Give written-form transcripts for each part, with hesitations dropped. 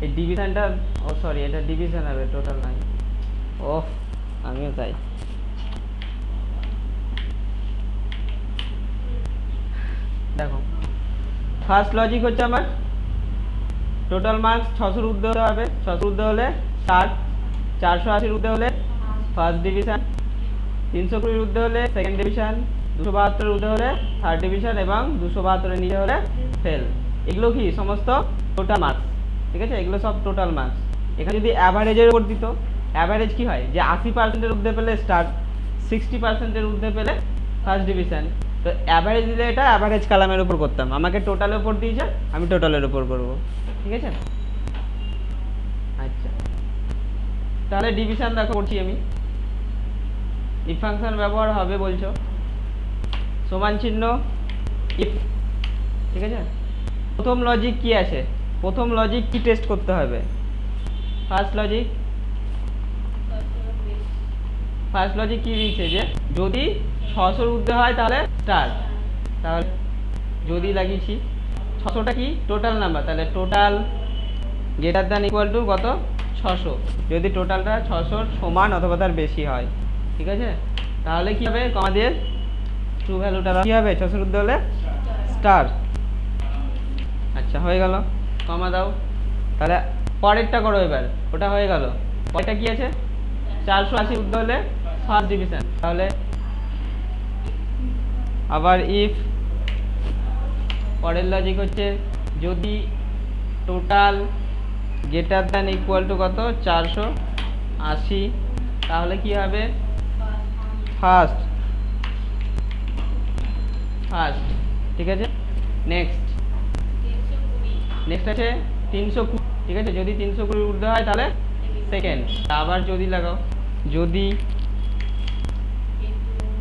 এই ডিভিশনটা, ও সরি, এটা ডিভিশন হবে, টোটাল নয়। ওহ, আমিও তাই। দেখো, ফার্স্ট লজিক হচ্ছে আমার টোটাল মার্কস 600 ঊর্ধ্বে হতে হবে। 600 ঊর্ধ্বে হলে স্টার্ট, 480 ঊর্ধ্বে হলে ফার্স্ট ডিভিশন, 320 ঊর্ধ্বে হলে সেকেন্ড ডিভিশন, 272 ঊর্ধ্বে হলে থার্ড ডিভিশন এবং 272 নিচে হলে ফেল। এগুলো কি সমস্ত টোটাল মার্কস, ঠিক আছে? এগুলো সব টোটাল মার্কস। এখানে যদি অ্যাভারেজের উপর দিত, অ্যাভারেজ কি হয় যে 80%-এর ঊর্ধ্বে পেলে স্টার্ট, 60%-এর ঊর্ধ্বে পেলে ফার্স্ট ডিভিশন। তো অ্যাভারেজ দিলে এটা অ্যাভারেজ কালামের উপর করতাম, আমাকে টোটালের উপর দিয়েছে, আমি টোটালের উপর করবো, ঠিক আছে? আচ্ছা, তাহলে ডিভিশন দেখো করছি আমি। ইফ ফাংশন ব্যবহার হবে বলছো, সমান চিহ্ন ইফ, ঠিক আছে? প্রথম লজিক কি আছে, প্রথম লজিক কি টেস্ট করতে হবে? ফার্স্ট লজিক, ফার্স্ট লজিক কি দিচ্ছে যে যদি 600-র ঊর্ধ্বে হয় তাহলে স্টার্ট, তাহলে যদি লাগিয়েছি 600টা কি টোটাল নাম্বার, তাহলে total greater than equal to কত, 600, যদি টোটালটা 600-র সমান অথবা তার বেশি হয়, ঠিক আছে? তাহলে কি হবে, কমা দিয়ে ট্রু ভ্যালুটা কি হবে, 600-র ঊর্ধ্বে হলে স্টার। আচ্ছা, হয়ে গেল, কমা দাও। তাহলে পরেরটা করো এবার, ওটা হয়ে গেল। পরেরটা কি আছে, 480 ঊর্ধ্বে হলে ফার্স্ট ডিভিশন, তাহলে আবার ইফ, পরের লজিক হচ্ছে যদি total greater than equal to কত, 480, তাহলে কি হবে, ফার্স্ট, ফার্স্ট, ঠিক আছে? নেক্সট, নেক্সট আছে 320, ঠিক আছে? যদি 320 ঊর্ধ্বে হয় তাহলে সেকেন্ড। আবার যদি লাগাও, যদি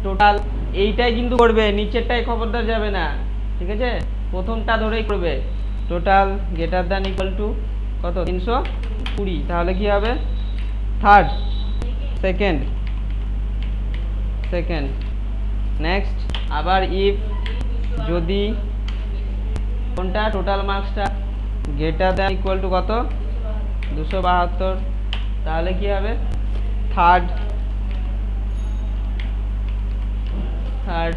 টোটাল, এইটাই কিন্তু করবে, নিচেরটাই খবরদার যাবে না, ঠিক আছে? প্রথমটা ধরেই করবে, total greater than equal to কত, 320, তাহলে কি হবে, থার্ড, সেকেন্ড, সেকেন্ড। নেক্সট, আবার ইফ যদি কোনটা, টোটাল মার্কসটা গ্রেটার দ্যান ইকুয়াল টু কত, 272, তাহলে কি হবে, থার্ড, থার্ড,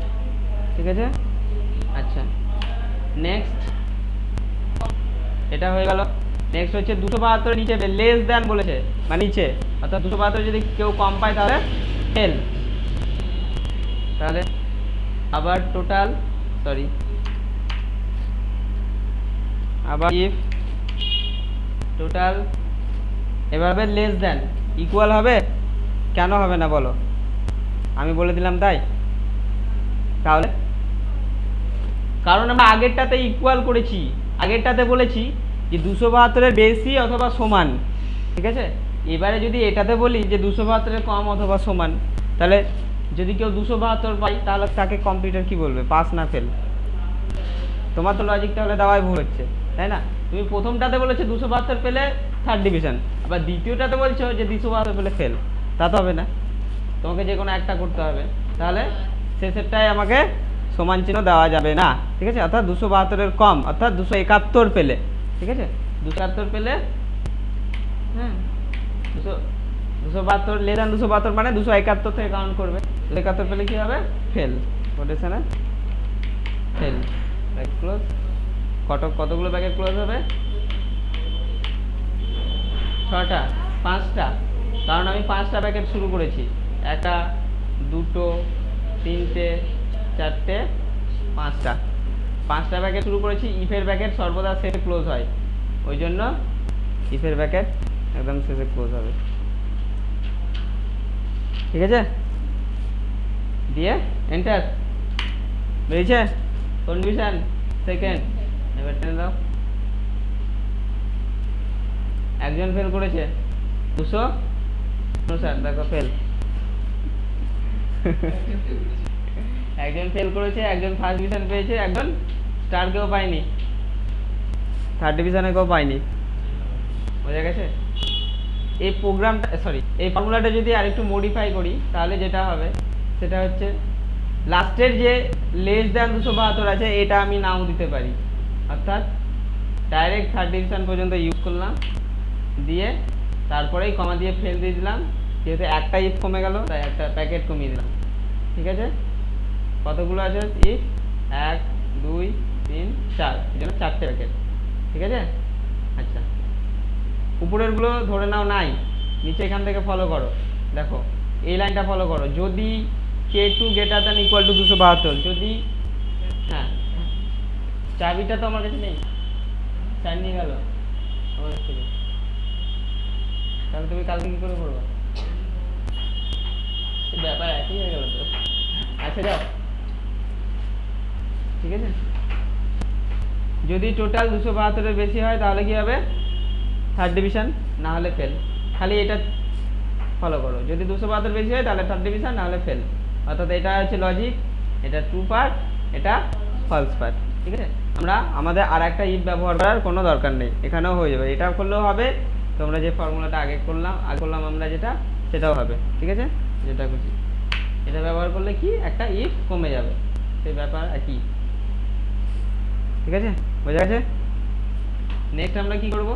ঠিক আছে? আচ্ছা, নেক্সট, এটা হয়ে গেল। নেক্সট হচ্ছে 272 নিচে লেস দ্যান বলেছে, মানে নিচে, অর্থাৎ 272 যদি কেউ কম পায় তাহলে ফেল। তাহলে আবার টোটাল, সরি, আবার ইফ টোটাল, এভাবে লেস দ্যান ইকুয়াল হবে, কেন হবে না বলো, আমি বলে দিলাম তাই। তাহলে কারণ আমরা আগেরটাতে ইকুয়াল করেছি, আগেরটাতে বলেছি যে 272-এর বেশি অথবা সমান, ঠিক আছে? এবারে যদি এটাতে বলি যে 272-এর কম অথবা সমান, তাহলে যদি কেউ 272 পাই তাহলে তাকে কম্পিউটার কি বলবে, পাস না ফেল? তোমার তো লজিক তাহলে দেওয়াই ভুল হচ্ছে, তাই না? তুমি প্রথমটাতে বলেছো 272 পেলে থার্ড ডিভিশন, আবার দ্বিতীয়টাতে বলছো যে 272 পেলে ফেল, তা তো হবে না, তোমাকে যে কোনো একটা করতে হবে। তাহলে শেষেরটাই আমাকে সমান চিহ্ন দেওয়া যাবে না, ঠিক আছে? অর্থাৎ 272-এর কম, অর্থাৎ 271 পেলে, ঠিক আছে? 271 পেলে, হ্যাঁ, 272 লেস দ্যান 272 মানে 271 থেকে কাউন্ট করবে, 271 পেলে কি হবে, ফেল, কোটেশনে ফেল, ব্র্যাকেট ক্লোজ। কতগুলো ব্র্যাকেট ক্লোজ হবে, 6টা, 5টা, কারণ আমি 5টা ব্র্যাকেট শুরু করেছি, 1টা, 2টো, 3টে, 4টে, 5টা, 5টা ব্র্যাকেট শুরু করেছি। ইফের ব্র্যাকেট সর্বদা শেষে ক্লোজ হয়, ওই জন্য ইফের ব্র্যাকেট একদম শেষে ক্লোজ হবে, ঠিক আছে? দিয়ে এন্টার, বেরিয়েছে কন্ডিশন সেকেন্ড, এবার টেনে দাও। একজন ফেল করেছে, 200, স্যার দেখো ফেল, একজন ফেল করেছে, একজন ফার্স্ট ডিভিশন পেয়েছে, একজন স্টার কেউ পায়নি, থার্ড ডিভিশনে কেউ পায়নি, বোঝা গেছে? এই প্রোগ্রামটা, সরি, এই ফর্মুলাটা যদি আরেকটু মডিফাই করি তাহলে যেটা হবে সেটা হচ্ছে লাস্টের যে লেস দ্যান 272 আছে এটা আমি নাও দিতে পারি, অর্থাৎ ডাইরেক্ট থার্ড ডিভিশন পর্যন্ত ইউজ করলাম, দিয়ে তারপরেই কমা দিয়ে ফেল দিয়ে দিলাম, যেহেতু একটা ইফ কমে গেল তাই একটা প্যাকেট কমিয়ে দিলাম। ঠিক আছে, কতগুলো আছে ইফ? 1 2 3 4, এই জন্য 4টে প্যাকেট। ঠিক আছে, আচ্ছা উপরেরগুলো ধরে নাও নাই, নিচে এখান থেকে ফলো করো। দেখো এই লাইনটা ফলো করো, যদি k2 greater than equal two 272, যদি হ্যাঁ চাবিটা তো আমার কাছে নেই, চাবি নিয়ে গেল আমার কাছ থেকে, তাহলে তুমি কালকে কি করে করবে? ব্যাপার একই হয়ে গেল তো। আচ্ছা যাও, ঠিক আছে, যদি টোটাল 272-এর বেশি হয় তাহলে কি হবে? থার্ড ডিভিশন, না হলে ফেল। খালি এটা ফলো করো, যদি 272 বেশি হয় তাহলে থার্ড ডিভিশন, না হলে ফেল। অর্থাৎ এটা হচ্ছে লজিক, এটা ট্রু পার্ট, এটা ফলস পার্ট। ঠিক আছে, আমরা আমাদের আর একটা ইফ ব্যবহার করার কোনো দরকার নেই, এখানেও হয়ে যাবে, এটা করলেও হবে। তোমরা যে ফর্মুলাটা আগে করলাম আমরা যেটা, সেটাও হবে। ঠিক আছে, যেটা খুশি এটা ব্যবহার করলে কি একটা ইফ কমে যাবে, সেই ব্যাপার একই। ঠিক আছে, বোঝা গেছে? নেক্সট আমরা কি করব?